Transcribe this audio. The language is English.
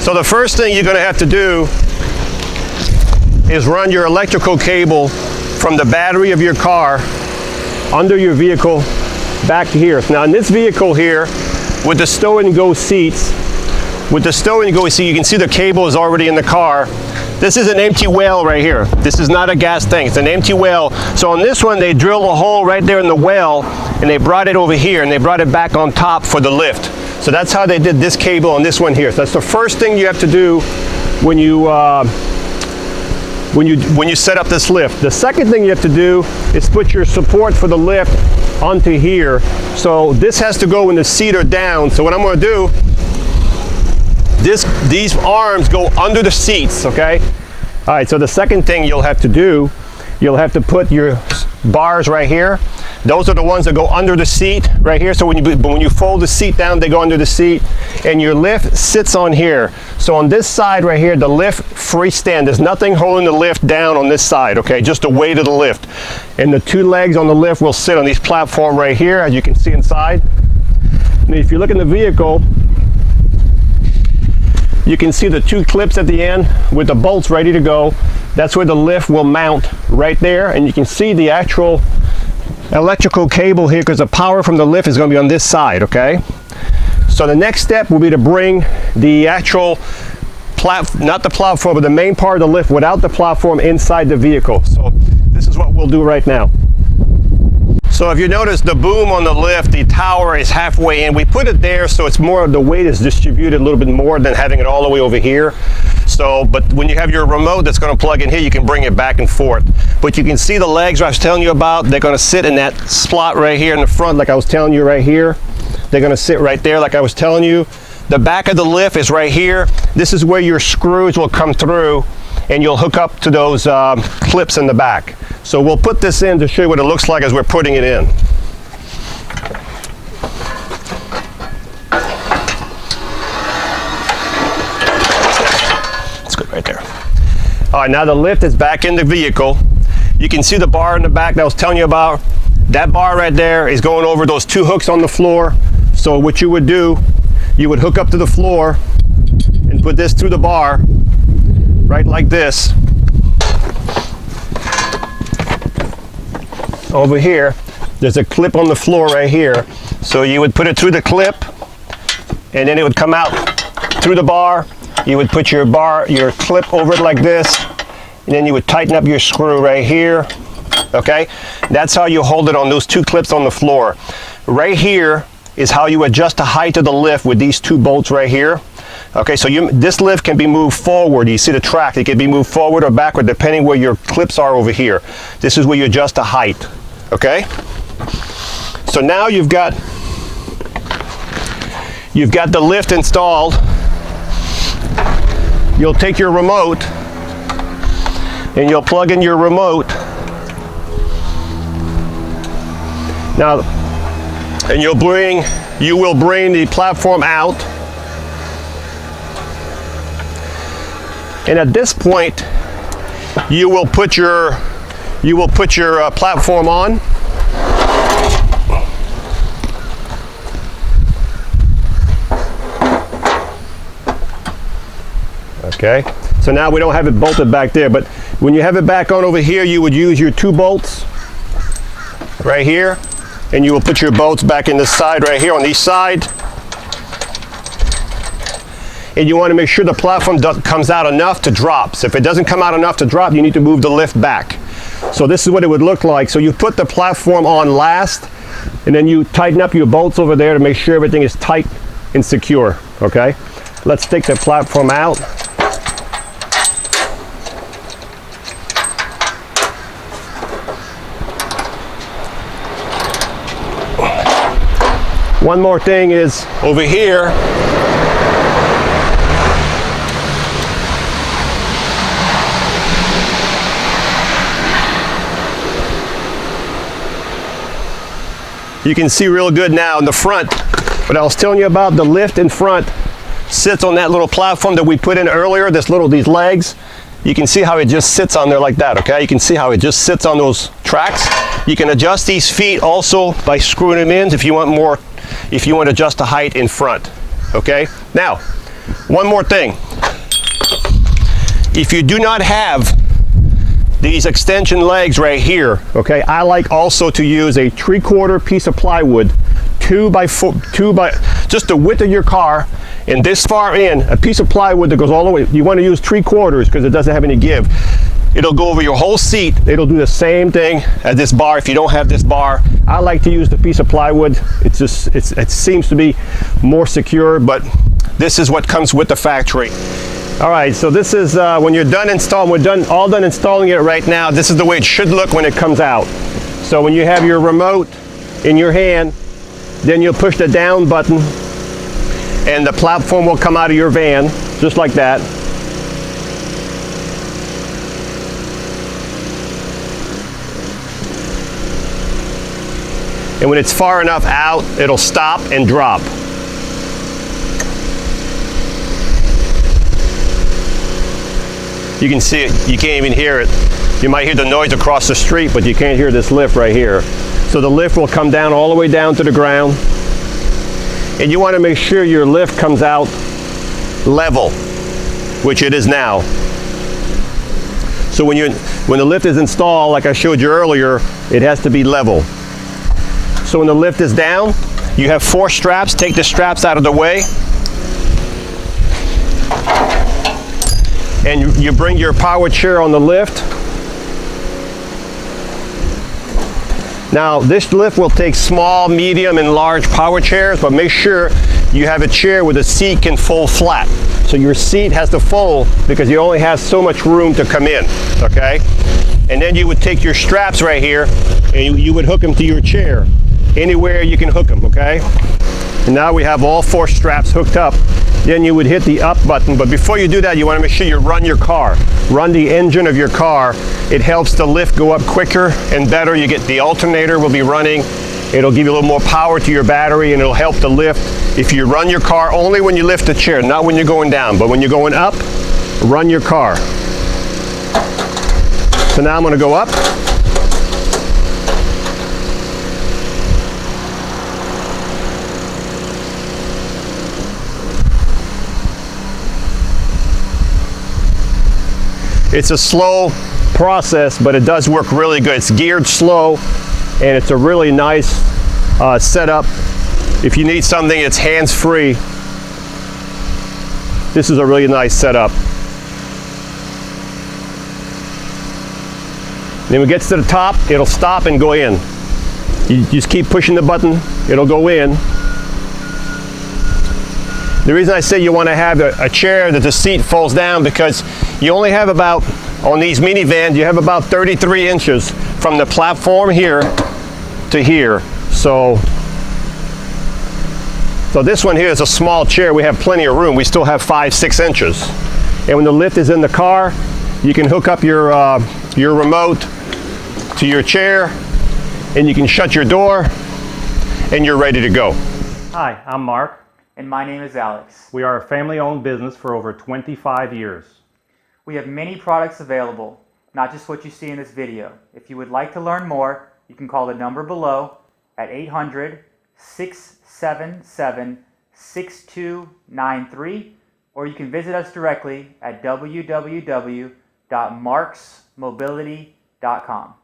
So the first thing you're going to have to do is run your electrical cable from the battery of your car under your vehicle back to here. Now in this vehicle here, with the stow and go seats, you can see the cable is already in the car. This is an empty well right here. This is not a gas tank, it's an empty well. So on this one, they drilled a hole right there in the well, and they brought it over here, and they brought it back on top for the lift. So that's how they did this cable on this one here. So that's the first thing you have to do when you set up this lift. The second thing you have to do is put your support for the lift onto here. So this has to go when the seat are down. So what I'm going to do, these arms go under the seats, okay? All right, so the second thing you'll have to do, you'll have to put your bars right here. Those are the ones that go under the seat right here. So when you fold the seat down, they go under the seat, and your lift sits on here. So on this side right here, the lift freestand. There's nothing holding the lift down on this side, okay? Just the weight of the lift. And the two legs on the lift will sit on these platform right here, as you can see inside. And if you look in the vehicle, you can see the two clips at the end with the bolts ready to go. That's where the lift will mount right there. And you can see the actual electrical cable here, because the power from the lift is going to be on this side, okay? So the next step will be to bring the actual not the platform, but the main part of the lift without the platform inside the vehicle. So this is what we'll do right now. So if you notice the boom on the lift, the tower is halfway in. We put it there so it's more, the weight is distributed a little bit more than having it all the way over here. So, but when you have your remote that's going to plug in here, you can bring it back and forth. But you can see the legs I was telling you about. They're going to sit in that slot right here in the front, like I was telling you right here. They're going to sit right there, like I was telling you. The back of the lift is right here. This is where your screws will come through, and you'll hook up to those clips in the back. So we'll put this in to show you what it looks like as we're putting it in. That's good right there. All right, now the lift is back in the vehicle. You can see the bar in the back that I was telling you about. That bar right there is going over those two hooks on the floor. So what you would do, you would hook up to the floor and put this through the bar, right like this. Over here, there's a clip on the floor right here. So you would put it through the clip, and then it would come out through the bar. You would put your clip over it like this, and then you would tighten up your screw right here. Okay, that's how you hold it on those two clips on the floor. Right here is how you adjust the height of the lift with these two bolts right here. Okay, so this lift can be moved forward. You see the track, it can be moved forward or backward depending where your clips are over here. This is where you adjust the height. Okay, so now you've got the lift installed. You'll take your remote and you'll plug in your remote. Now, and you will bring the platform out. And at this point, you will put your platform on. Okay, so now we don't have it bolted back there, but when you have it back on over here, you would use your two bolts right here, and you will put your bolts back in the side right here on each side. And you want to make sure the platform comes out enough to drop. So if it doesn't come out enough to drop, you need to move the lift back. So this is what it would look like. So you put the platform on last, and then you tighten up your bolts over there to make sure everything is tight and secure. Okay, let's take the platform out. One more thing is over here, you can see real good now in the front. What I was telling you about, the lift in front sits on that little platform that we put in earlier, these legs. You can see how it just sits on there like that, okay? You can see how it just sits on those tracks. You can adjust these feet also by screwing them in if you want to adjust the height in front, okay? Now, one more thing. if you do not have these extension legs right here, okay, I like also to use a 3/4 piece of plywood, 2 by just the width of your car, and this far in, a piece of plywood that goes all the way. You want to use 3/4 because it doesn't have any give. It'll go over your whole seat. It'll do the same thing as this bar if you don't have this bar. I like to use the piece of plywood. It seems to be more secure, but this is what comes with the factory. All right, so this is when you're done installing. We're all done installing it right now. This is the way it should look when it comes out. So when you have your remote in your hand, then you'll push the down button and the platform will come out of your van, just like that. And when it's far enough out, it'll stop and drop. You can see it, you can't even hear it. You might hear the noise across the street, but you can't hear this lift right here. So the lift will come down all the way down to the ground. And you want to make sure your lift comes out level, which it is now. So when the lift is installed, like I showed you earlier, it has to be level. So when the lift is down, you have 4 straps. Take the straps out of the way. And you bring your power chair on the lift. Now this lift will take small, medium, and large power chairs, but make sure you have a chair where the seat can fold flat. So your seat has to fold because you only have so much room to come in, okay? And then you would take your straps right here and you would hook them to your chair. Anywhere you can hook them, okay? And now we have all 4 straps hooked up. Then you would hit the up button, but before you do that, you want to make sure you run your car. Run the engine of your car. It helps the lift go up quicker and better. You get the alternator will be running. It'll give you a little more power to your battery and it'll help the lift. If you run your car only when you lift the chair, not when you're going down, but when you're going up, run your car. So now I'm going to go up. It's a slow process, but it does work really good. It's geared slow, and it's a really nice setup. If you need something that's hands-free, this is a really nice setup. Then when it gets to the top, it'll stop and go in. You just keep pushing the button, it'll go in. The reason I say you want to have a chair that the seat folds down because you only have about, on these minivans, you have about 33 inches from the platform here to here. So this one here is a small chair. We have plenty of room. We still have 5-6 inches. And when the lift is in the car, you can hook up your remote to your chair and you can shut your door and you're ready to go. Hi, I'm Mark. And my name is Alex. We are a family-owned business for over 25 years. We have many products available, not just what you see in this video. If you would like to learn more, you can call the number below at 800-677-6293, or you can visit us directly at www.marcsmobility.com.